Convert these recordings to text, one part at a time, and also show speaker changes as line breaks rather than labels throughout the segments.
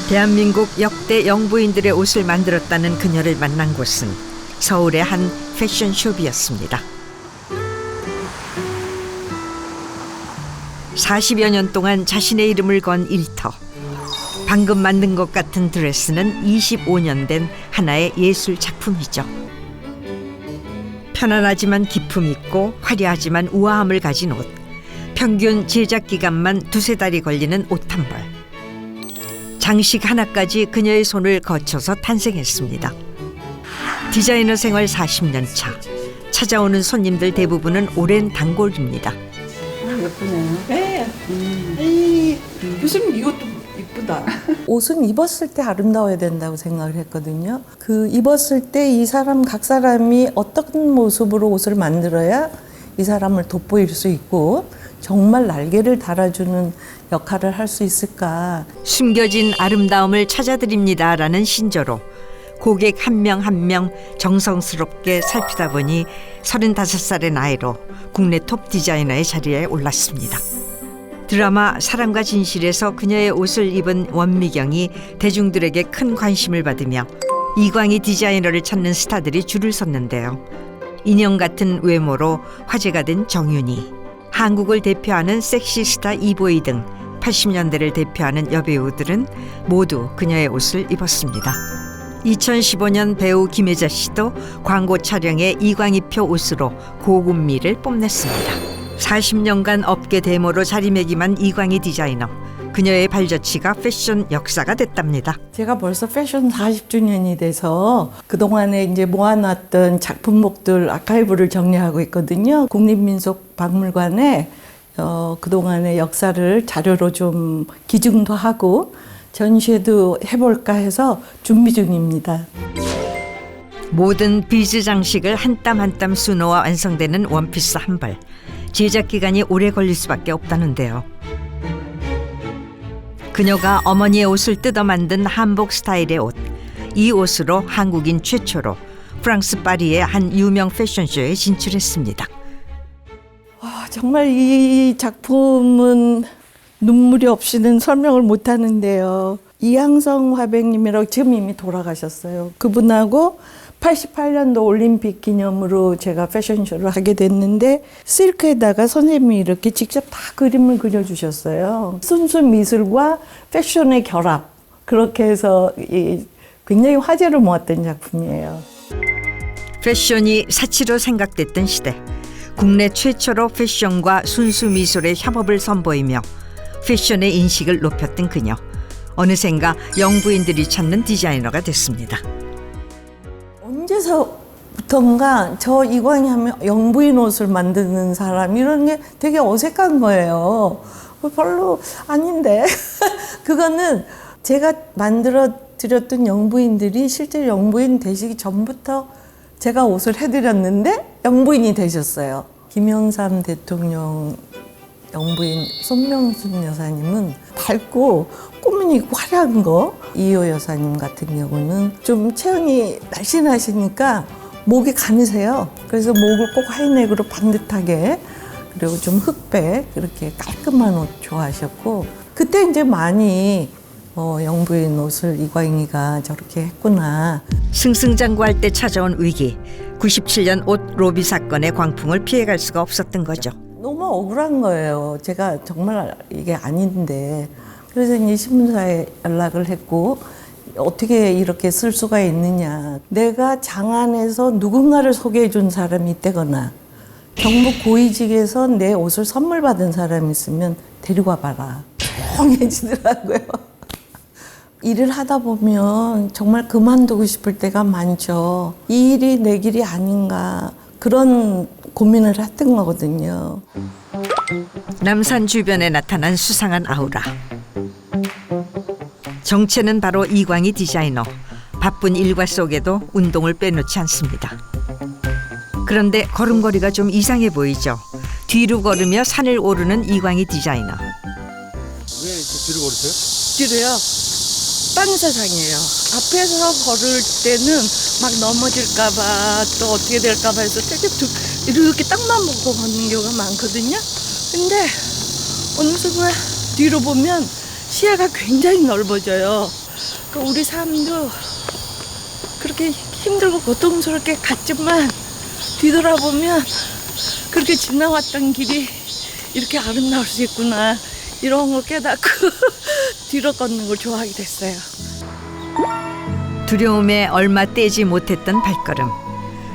대한민국 역대 영부인들의 옷을 만들었다는 그녀를 만난 곳은 서울의 한 패션숍이었습니다. 40여 년 동안 자신의 이름을 건 일터. 방금 만든 것 같은 드레스는 25년 된 하나의 예술 작품이죠. 편안하지만 기품 있고 화려하지만 우아함을 가진 옷. 평균 제작 기간만 두세 달이 걸리는 옷 한 벌. 장식 하나까지 그녀의 손을 거쳐서 탄생했습니다. 디자이너 생활 40년 차. 찾아오는 손님들 대부분은 오랜 단골입니다.
예쁘네요.
네. 교수님 이것도 이쁘다.
옷은 입었을 때 아름다워야 된다고 생각을 했거든요. 그 입었을 때 이 사람 각 사람이 어떤 모습으로 옷을 만들어야 이 사람을 돋보일 수 있고 정말 날개를 달아주는 역할을 할 수 있을까.
숨겨진 아름다움을 찾아드립니다라는 신조로 고객 한 명 한 명 정성스럽게 살피다 보니 35살의 나이로 국내 톱 디자이너의 자리에 올랐습니다. 드라마 사랑과 진실에서 그녀의 옷을 입은 원미경이 대중들에게 큰 관심을 받으며 이광희 디자이너를 찾는 스타들이 줄을 섰는데요. 인형 같은 외모로 화제가 된 정윤희, 한국을 대표하는 섹시 스타 이보이 등 80년대를 대표하는 여배우들은 모두 그녀의 옷을 입었습니다. 2015년 배우 김혜자 씨도 광고 촬영에 이광희표 옷으로 고급미를 뽐냈습니다. 40년간 업계 대모로 자리매김한 이광희 디자이너. 그녀의 발자취가 패션 역사가 됐답니다.
제가 벌써 패션 40주년이 돼서 그동안에 이제 모아놨던 작품목들 아카이브를 정리하고 있거든요. 국립민속박물관에 그동안의 역사를 자료로 좀 기증도 하고 전시회도 해볼까 해서 준비 중입니다.
모든 비즈 장식을 한 땀 한 땀 수놓아 완성되는 원피스 한 벌. 제작 기간이 오래 걸릴 수밖에 없다는데요. 그녀가 어머니의 옷을 뜯어 만든 한복 스타일의 옷. 이 옷으로 한국인 최초로 프랑스 파리의 한 유명 패션쇼에 진출했습니다.
정말 이 작품은 눈물이 없이는 설명을 못 하는데요. 이항성 화백님이라고 지금 이미 돌아가셨어요. 그분하고 88년도 올림픽 기념으로 제가 패션쇼를 하게 됐는데 실크에다가 선생님이 이렇게 직접 다 그림을 그려주셨어요. 순수 미술과 패션의 결합. 그렇게 해서 굉장히 화제를 모았던 작품이에요.
패션이 사치로 생각됐던 시대. 국내 최초로 패션과 순수 미술의 협업을 선보이며 패션의 인식을 높였던 그녀. 어느샌가 영부인들이 찾는 디자이너가 됐습니다.
언제서부턴가 저 이광희 하면 영부인 옷을 만드는 사람 이런 게 되게 어색한 거예요. 별로 아닌데 그거는 제가 만들어 드렸던 영부인들이 실제 영부인 되시기 전부터 제가 옷을 해드렸는데 영부인이 되셨어요. 김영삼 대통령 영부인 손명순 여사님은 밝고 꽃무늬 화려한 거, 이효 여사님 같은 경우는 좀 체형이 날씬하시니까 목이 가느세요. 그래서 목을 꼭 하이넥으로 반듯하게, 그리고 좀 흑백, 그렇게 깔끔한 옷 좋아하셨고, 그때 이제 많이 영부인 옷을 이광희가 저렇게 했구나.
승승장구할 때 찾아온 위기. 97년 옷 로비 사건의 광풍을 피해갈 수가 없었던 거죠.
너무 억울한 거예요. 제가 정말 이게 아닌데. 그래서 이제 신문사에 연락을 했고 어떻게 이렇게 쓸 수가 있느냐. 내가 장안에서 누군가를 소개해 준 사람이 있다거나 경북 고위직에서 내 옷을 선물 받은 사람이 있으면 데리고 와봐라. 조용해지더라고요. 일을 하다 보면 정말 그만두고 싶을 때가 많죠. 이 일이 내 길이 아닌가 그런 고민을 했던 거거든요.
남산 주변에 나타난 수상한 아우라. 정체는 바로 이광희 디자이너. 바쁜 일과 속에도 운동을 빼놓지 않습니다. 그런데 걸음걸이가 좀 이상해 보이죠. 뒤로 걸으며 산을 오르는 이광희 디자이너.
왜 이렇게 뒤로 걸으세요?
뒤로요. 딴 세상이에요. 앞에서 걸을 때는 막 넘어질까봐 또 어떻게 될까봐 해서 되게 이렇게 땅만 보고 걷는 경우가 많거든요. 근데 어느 순간 뒤로 보면 시야가 굉장히 넓어져요. 그 우리 삶도 그렇게 힘들고 고통스럽게 갔지만 뒤돌아보면 그렇게 지나왔던 길이 이렇게 아름다울 수 있구나 이런 걸 깨닫고 뒤로 걷는 걸 좋아하게 됐어요.
두려움에 얼마 떼지 못했던 발걸음.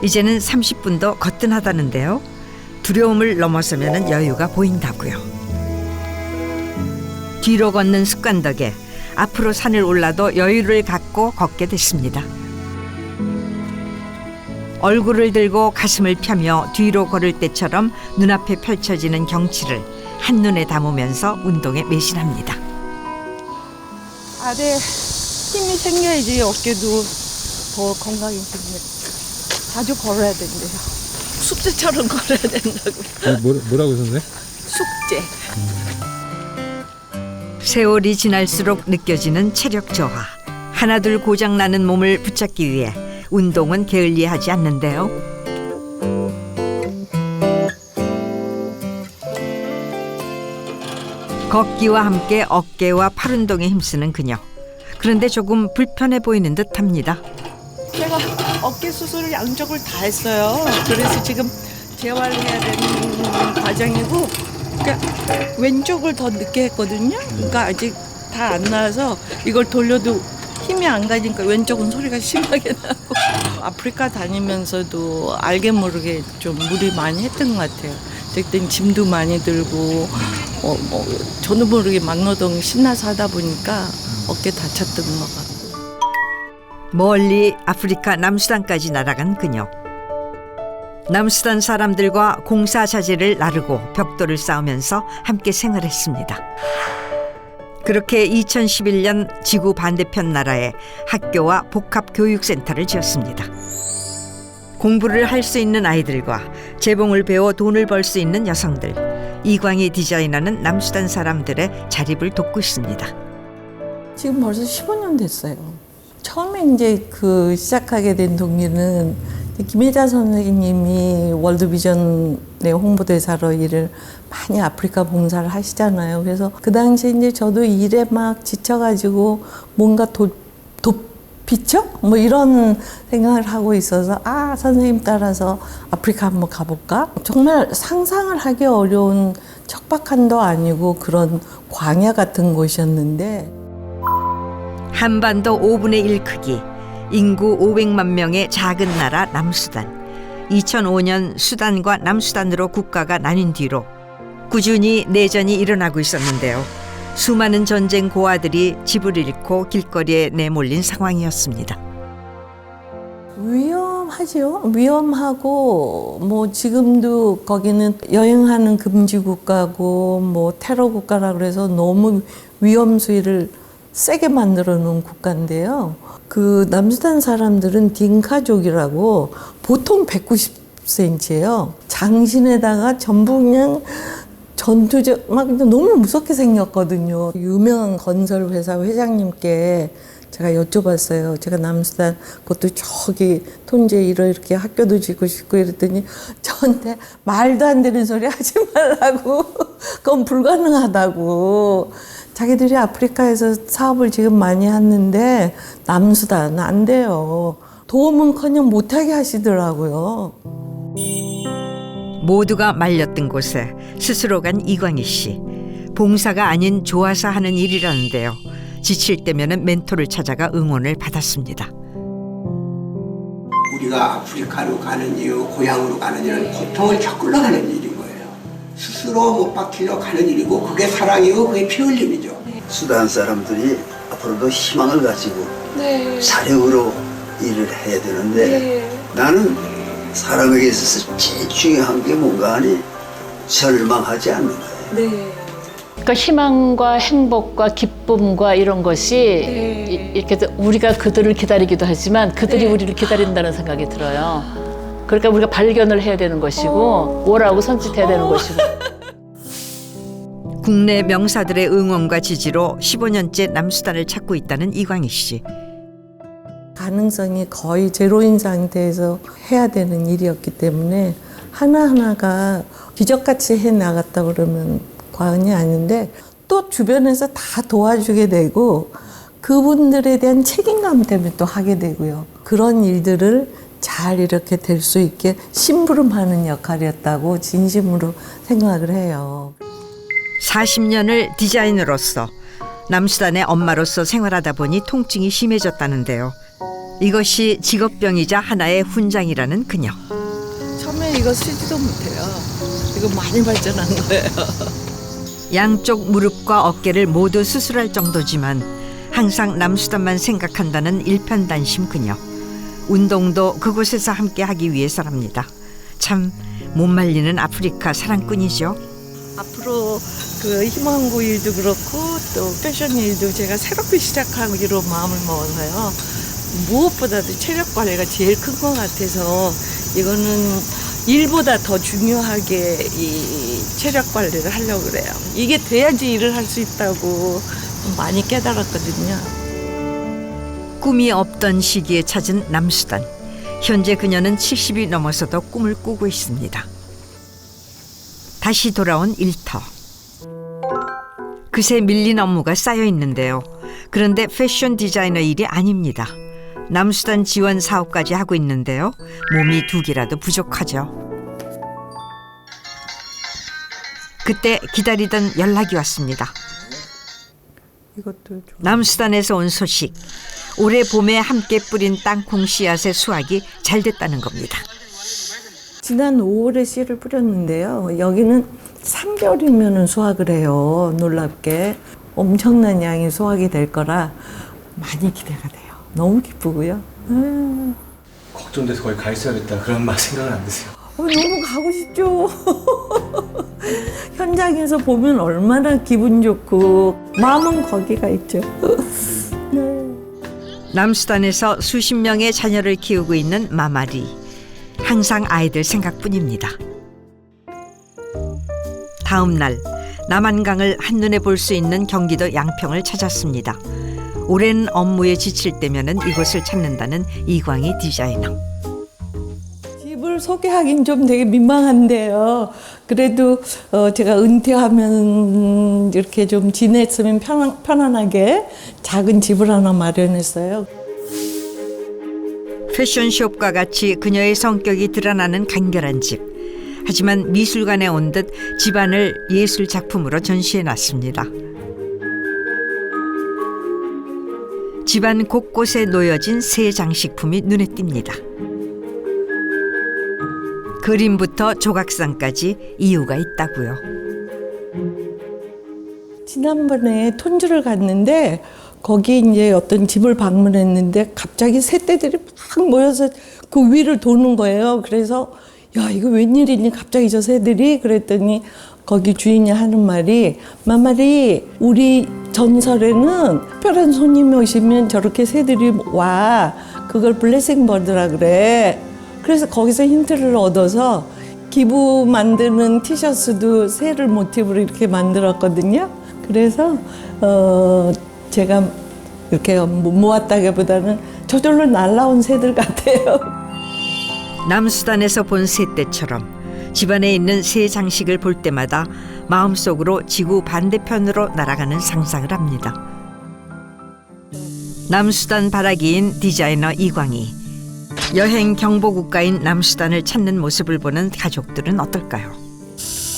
이제는 30분도 거뜬하다는데요. 두려움을 넘어서면 여유가 보인다고요. 뒤로 걷는 습관 덕에 앞으로 산을 올라도 여유를 갖고 걷게 됐습니다. 얼굴을 들고 가슴을 펴며 뒤로 걸을 때처럼 눈앞에 펼쳐지는 경치를 한눈에 담으면서 운동에 매진합니다.
아래 힘이 생겨야지 어깨도 더 건강해집니다. 자주 걸어야 된대요. 숙제처럼 걸어야 된다고.
뭐라고 하셨네?
숙제.
세월이 지날수록 느껴지는 체력 저하. 하나둘 고장나는 몸을 붙잡기 위해 운동은 게을리하지 않는데요. 걷기와 함께 어깨와 팔 운동에 힘쓰는 그녀. 그런데 조금 불편해 보이는 듯합니다.
제가 어깨 수술을 양쪽을 다 했어요. 그래서 지금 재활해야 되는 과정이고, 그러니까 왼쪽을 더 늦게 했거든요. 그러니까 아직 다 안 나와서 이걸 돌려도 힘이 안 가니까 왼쪽은 소리가 심하게 나고. 아프리카 다니면서도 알게 모르게 좀 무리 많이 했던 것 같아요. 그때 짐도 많이 들고, 저도 모르게 막노동 신나서 하다 보니까 어깨 다쳤던 것 같고.
멀리 아프리카 남수단까지 날아간 그녀. 남수단 사람들과 공사자재를 나르고 벽돌을 쌓으면서 함께 생활했습니다. 그렇게 2011년 지구 반대편 나라에 학교와 복합교육센터를 지었습니다. 공부를 할 수 있는 아이들과 재봉을 배워 돈을 벌 수 있는 여성들, 이광희 디자이너는 남수단 사람들의 자립을 돕고 있습니다.
지금 벌써 15년 됐어요. 처음에 이제 시작하게 된 동기는 김혜자 선생님이 월드비전의 홍보대사로 일을 많이 아프리카 봉사를 하시잖아요. 그래서 그 당시에 이제 저도 일에 막 지쳐가지고 뭔가 도피처? 뭐 이런 생각을 하고 있어서 선생님 따라서 아프리카 한번 가볼까? 정말 상상을 하기 어려운 척박한도 아니고 그런 광야 같은 곳이었는데
한반도 5분의 1 크기, 인구 500만 명의 작은 나라 남수단. 2005년 수단과 남수단으로 국가가 나뉜 뒤로 꾸준히 내전이 일어나고 있었는데요. 수많은 전쟁 고아들이 집을 잃고 길거리에 내몰린 상황이었습니다.
위험하죠. 위험하고 뭐 지금도 거기는 여행하는 금지 국가고 뭐 테러 국가라 그래서 너무 위험 수위를 세게 만들어 놓은 국가인데요. 그 남수단 사람들은 딩카족이라고 보통 190cm예요. 장신에다가 전부 그냥 전투적 막 너무 무섭게 생겼거든요. 유명한 건설 회사 회장님께 제가 여쭤봤어요. 제가 남수단 그것도 저기 톤제 이렇게 학교도 짓고 싶고 이랬더니 저한테 말도 안 되는 소리 하지 말라고. 그건 불가능하다고. 자기들이 아프리카에서 사업을 지금 많이 하는데 남수단 안 돼요. 도움은커녕 못하게 하시더라고요.
모두가 말렸던 곳에 스스로 간 이광희 씨. 봉사가 아닌 좋아서 하는 일이라는데요. 지칠 때면은 멘토를 찾아가 응원을 받았습니다.
우리가 아프리카로 가는 이유, 고향으로 가는 일은 고통을 겪으러 가는 일인 거예요. 스스로 못 박히러 가는 일이고 그게 사랑이고 그게 피 흘림이죠.
수단 사람들이 앞으로도 희망을 가지고 사력으로 일을 해야 되는데 나는 사람에게 있어서 제일 중요한 게 뭔가 하니 절망하지 않는 거예요.
그러니까 희망과 행복과 기쁨과 이런 것이 이렇게 우리가 그들을 기다리기도 하지만 그들이 우리를 기다린다는 생각이 들어요. 그러니까 우리가 발견을 해야 되는 것이고 오라고 손짓해야 되는 것이고.
국내 명사들의 응원과 지지로 15년째 남수단을 찾고 있다는 이광희 씨.
가능성이 거의 제로인 상태에서 해야 되는 일이었기 때문에 하나하나가 기적같이 해나갔다 그러면 과언이 아닌데 또 주변에서 다 도와주게 되고 그분들에 대한 책임감 때문에 또 하게 되고요. 그런 일들을 잘 이렇게 될 수 있게 심부름하는 역할이었다고 진심으로 생각을 해요.
40년을 디자이너로서 남수단의 엄마로서 생활하다 보니 통증이 심해졌다는데요. 이것이 직업병이자 하나의 훈장이라는 그녀.
처음에 이거 쓰지도 못해요. 이거 많이 발전한 거예요.
양쪽 무릎과 어깨를 모두 수술할 정도지만 항상 남수단만 생각한다는 일편단심 그녀. 운동도 그곳에서 함께 하기 위해서랍니다. 참 못 말리는 아프리카 사랑꾼이죠.
앞으로 그 희망고 일도 그렇고 또 패션 일도 제가 새롭게 시작하기로 마음을 먹어서요. 무엇보다도 체력 관리가 제일 큰 것 같아서 이거는 일보다 더 중요하게 이 체력 관리를 하려고 그래요. 이게 돼야지 일을 할 수 있다고 많이 깨달았거든요.
꿈이 없던 시기에 찾은 남수단. 현재 그녀는 70이 넘어서도 꿈을 꾸고 있습니다. 다시 돌아온 일터. 그새 밀린 업무가 쌓여 있는데요. 그런데 패션 디자이너 일이 아닙니다. 남수단 지원 사업까지 하고 있는데요. 몸이 2개라도 부족하죠. 그때 기다리던 연락이 왔습니다.
이것도 좀.
남수단에서 온 소식. 올해 봄에 함께 뿌린 땅콩 씨앗의 수확이 잘 됐다는 겁니다.
지난 5월에 씨를 뿌렸는데요. 여기는 3개월이면 수확을 해요. 놀랍게. 엄청난 양의 수확이 될 거라 많이 기대가 돼요. 너무 기쁘고요.
걱정돼서 거기 가 있어야겠다 그런 말 생각은 안 드세요?
너무 가고 싶죠. 현장에서 보면 얼마나 기분 좋고 마음은 거기가 있죠.
남수단에서 수십 명의 자녀를 키우고 있는 마마리. 항상 아이들 생각뿐입니다. 다음 날 남한강을 한눈에 볼 수 있는 경기도 양평을 찾았습니다. 오랜 업무에 지칠 때면은 이곳을 찾는다는 이광희 디자이너.
집을 소개하긴 좀 되게 민망한데요. 그래도 제가 은퇴하면 이렇게 좀 지냈으면 편안하게 작은 집을 하나 마련했어요.
패션숍과 같이 그녀의 성격이 드러나는 간결한 집. 하지만 미술관에 온 듯 집안을 예술 작품으로 전시해놨습니다. 집안 곳곳에 놓여진 새 장식품이 눈에 띕니다. 그림부터 조각상까지 이유가 있다고요.
지난번에 톤주를 갔는데 거기 이제 어떤 집을 방문했는데 갑자기 새떼들이 막 모여서 그 위를 도는 거예요. 그래서 야, 이거 웬일이니 갑자기 저 새들이 그랬더니 거기 주인이 하는 말이 마마리 우리 전설에는 특별한 손님이 오시면 저렇게 새들이 와. 그걸 블레싱 버드라 그래. 그래서 거기서 힌트를 얻어서 기부 만드는 티셔츠도 새를 모티브로 이렇게 만들었거든요. 그래서 제가 이렇게 모았다기보다는 저절로 날라온 새들 같아요.
남수단에서 본 새떼처럼 집안에 있는 새 장식을 볼 때마다 마음속으로 지구 반대편으로 날아가는 상상을 합니다. 남수단 바라기인 디자이너 이광희. 여행 경보국가인 남수단을 찾는 모습을 보는 가족들은 어떨까요?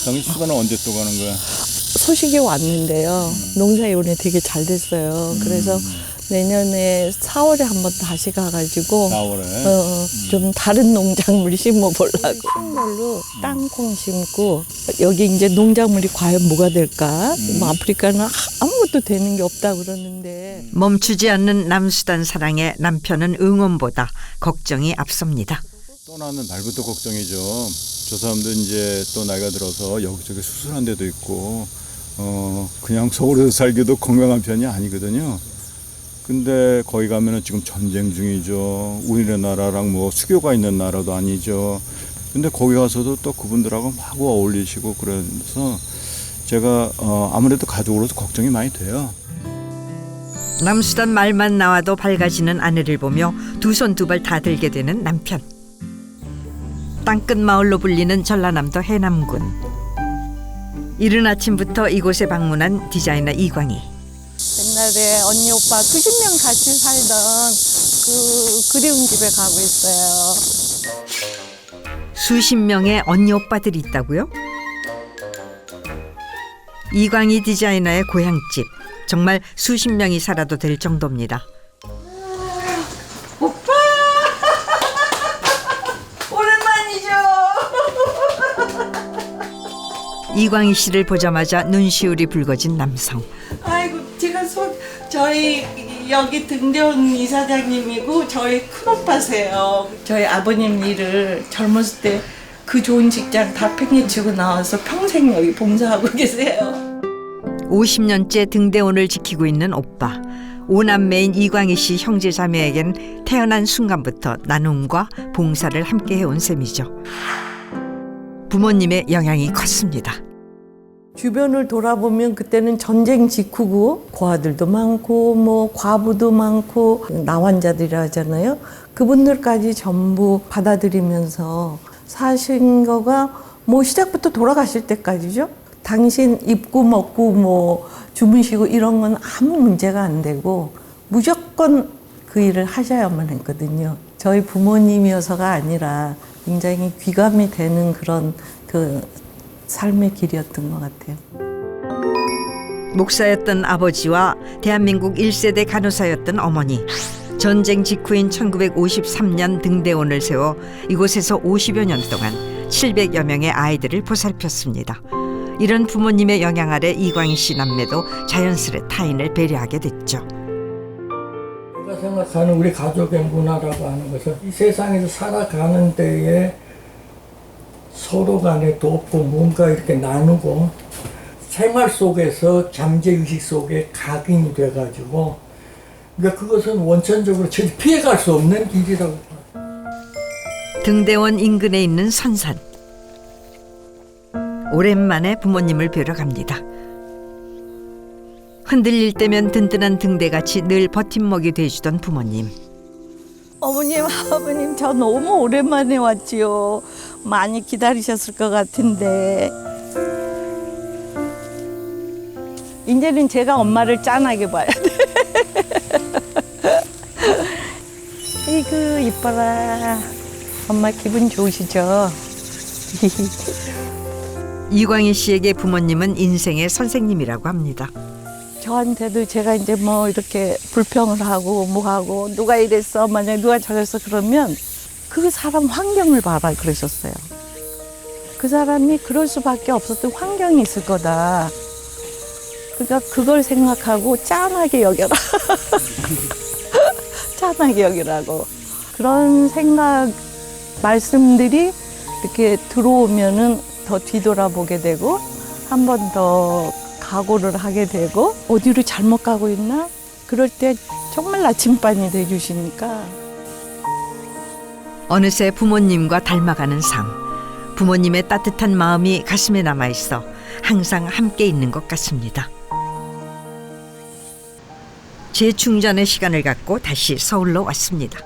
당신 휴가는 언제 또 가는 거야?
소식이 왔는데요. 농사 이번에 되게 잘 됐어요. 그래서 내년에 4월에 한번 다시 가가지고
4월에?
좀 다른 농작물 심어보려고. 큰 걸로 땅콩 심고 여기 이제 농작물이 과연 뭐가 될까? 뭐 아프리카는 아무것도 되는 게 없다 그러는데.
멈추지 않는 남수단 사랑에 남편은 응원보다 걱정이 앞섭니다.
떠나는 날부터 걱정이죠. 저 사람들 이제 또 나이가 들어서 여기저기 수술한 데도 있고 그냥 서울에서 살기도 건강한 편이 아니거든요. 근데 거기 가면은 지금 전쟁 중이죠. 우리나라랑 뭐 수교가 있는 나라도 아니죠. 근데 거기 가서도 또 그분들하고 막 어울리시고 그래서 제가 아무래도 가족으로서 걱정이 많이 돼요.
남수단 말만 나와도 밝아지는 아내를 보며 두 손 두 발 다 들게 되는 남편. 땅끝 마을로 불리는 전라남도 해남군. 이른 아침부터 이곳에 방문한 디자이너 이광희.
맨날 옛날에 언니 오빠 90년 같이 살던 그 그리운 집에 가고 있어요.
수십 명의 언니 오빠들이 있다고요? 이광희 디자이너의 고향집. 정말 수십 명이 살아도 될 정도입니다.
오빠! 오랜만이죠?
이광희 씨를 보자마자 눈시울이 붉어진 남성.
아이고 제가 저희 여기 등대원 이사장님이고 저희 큰오빠세요. 저희 아버님 일을 젊었을 때 그 좋은 직장 다 팽개치고 나와서 평생 여기 봉사하고 계세요.
50년째 등대원을 지키고 있는 오빠. 오남매인 이광희 씨 형제 자매에겐 태어난 순간부터 나눔과 봉사를 함께 해온 셈이죠. 부모님의 영향이 컸습니다.
주변을 돌아보면 그때는 전쟁 직후고 고아들도 많고 뭐 과부도 많고 나환자들이라 하잖아요. 그분들까지 전부 받아들이면서 사신 거가 뭐 시작부터 돌아가실 때까지죠. 당신 입고 먹고 뭐 주무시고 이런 건 아무 문제가 안 되고 무조건 그 일을 하셔야만 했거든요. 저희 부모님이어서가 아니라 굉장히 귀감이 되는 그런 그 삶의 길이었던 것 같아요.
목사였던 아버지와 대한민국 1세대 간호사였던 어머니. 전쟁 직후인 1953년 등대원을 세워 이곳에서 50여 년 동안 700여 명의 아이들을 보살폈습니다. 이런 부모님의 영향 아래 이광희 씨 남매도 자연스레 타인을 배려하게 됐죠.
제가 생각하는 우리 가족의 문화라고 하는 것은 이 세상에서 살아가는 데에 서로 간에 돕고 뭔가 이렇게 나누고 생활 속에서 잠재의식 속에 각인이 돼가지고 그러니까 그것은 원천적으로 절대 피해갈 수 없는 길이라고 봐요.
등대원 인근에 있는 선산. 오랜만에 부모님을 뵈러 갑니다. 흔들릴 때면 든든한 등대같이 늘 버팀목이 돼주던 부모님.
어머님, 아버님 저 너무 오랜만에 왔지요. 많이 기다리셨을 것 같은데 이제는 제가 엄마를 짠하게 봐야 돼. 이구 이뻐라. 엄마 기분 좋으시죠?
이광희 씨에게 부모님은 인생의 선생님이라고 합니다.
저한테도 제가 이제 뭐 이렇게 불평을 하고 뭐 하고 누가 이랬어 만약에 누가 저랬어 그러면 그 사람 환경을 봐라 그러셨어요. 그 사람이 그럴 수밖에 없었던 환경이 있을 거다. 그러니까 그걸 생각하고 짠하게 여겨라. 짠하게 여기라고. 그런 생각 말씀들이 이렇게 들어오면은 더 뒤돌아보게 되고 한 번 더 각오를 하게 되고 어디로 잘못 가고 있나? 그럴 때 정말 나침반이 돼주시니까.
어느새 부모님과 닮아가는 삶. 부모님의 따뜻한 마음이 가슴에 남아있어 항상 함께 있는 것 같습니다. 재충전의 시간을 갖고 다시 서울로 왔습니다.